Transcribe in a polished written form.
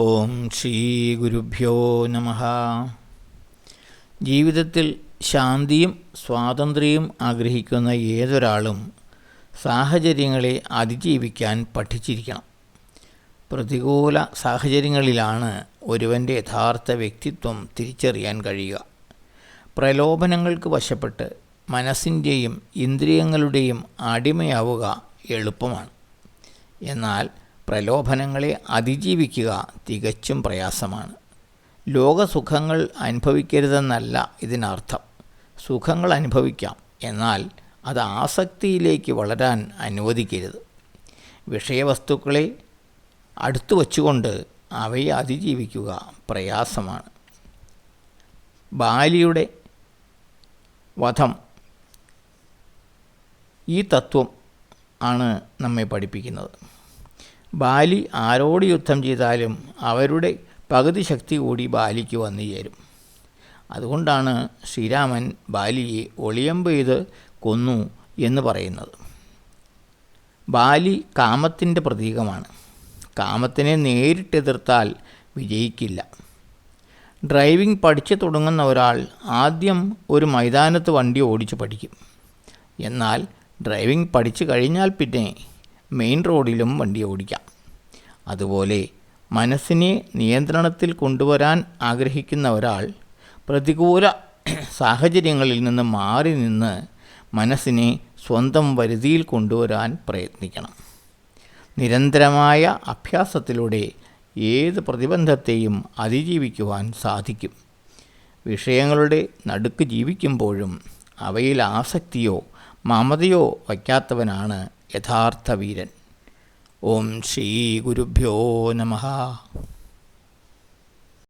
ഓം ശ്രീ ഗുരുഭ്യോ നമഃ. ജീവിതത്തിൽ ശാന്തിയും സ്വാതന്ത്ര്യവും ആഗ്രഹിക്കുന്ന ഏതൊരാളും സാഹചര്യങ്ങളെ അതിജീവിക്കാൻ പഠിച്ചിരിക്കണം. പ്രതികൂല സാഹചര്യങ്ങളിലാണ് ഒരുവൻ്റെ യഥാർത്ഥ വ്യക്തിത്വം തിരിച്ചറിയാൻ കഴിയുക. പ്രലോഭനങ്ങൾക്ക് വശപ്പെട്ട് മനസ്സിൻ്റെയും ഇന്ദ്രിയങ്ങളുടെയും അടിമയാവുക എളുപ്പമാണ്. എന്നാൽ പ്രലോഭനങ്ങളെ അതിജീവിക്കുക തികച്ചും പ്രയാസമാണ്. ലോകസുഖങ്ങൾ അനുഭവിക്കരുതെന്നല്ല ഇതിനർത്ഥം. സുഖങ്ങൾ അനുഭവിക്കാം, എന്നാൽ അത് ആസക്തിയിലേക്ക് വളരാൻ അനുവദിക്കരുത്. വിഷയവസ്തുക്കളെ അടുത്തു വച്ചുകൊണ്ട് അവയെ അതിജീവിക്കുക പ്രയാസമാണ്. ബാലിയുടെ വധം ഈ തത്വം ആണ് നമ്മെ പഠിപ്പിക്കുന്നത്. ബാലി ആരോട് യുദ്ധം ചെയ്താലും അവരുടെ പകുതി ശക്തി കൂടി ബാലിക്ക് വന്നു ചേരും. അതുകൊണ്ടാണ് ശ്രീരാമൻ ബാലിയെ ഒളിയമ്പ് ചെയ്ത് കൊന്നു എന്ന് പറയുന്നത്. ബാലി കാമത്തിൻ്റെ പ്രതീകമാണ്. കാമത്തിനെ നേരിട്ടെതിർത്താൽ വിജയിക്കില്ല. ഡ്രൈവിംഗ് പഠിച്ചു തുടങ്ങുന്ന ഒരാൾ ആദ്യം ഒരു മൈതാനത്ത് വണ്ടി ഓടിച്ചു പഠിക്കും. എന്നാൽ ഡ്രൈവിംഗ് പഠിച്ചു കഴിഞ്ഞാൽ പിന്നെ മെയിൻ റോഡിലും വണ്ടി ഓടിക്കാം. അതുപോലെ മനസ്സിനെ നിയന്ത്രണത്തിൽ കൊണ്ടുവരാൻ ആഗ്രഹിക്കുന്ന ഒരാൾ പ്രതികൂല സാഹചര്യങ്ങളിൽ നിന്ന് മാറി നിന്ന് മനസ്സിനെ സ്വന്തം വരുതിയിൽ കൊണ്ടുവരാൻ പ്രയത്നിക്കണം. നിരന്തരമായ അഭ്യാസത്തിലൂടെ ഏത് പ്രതിബന്ധത്തെയും അതിജീവിക്കുവാൻ സാധിക്കും. വിഷയങ്ങളുടെ നടുക്ക് ജീവിക്കുമ്പോഴും അവയിൽ ആസക്തിയോ മമതയോ വയ്ക്കാത്തവനാണ് യഥാർത്ഥ വീരൻ. ഓം ശ്രീ ഗുരുഭ്യോ നമഃ.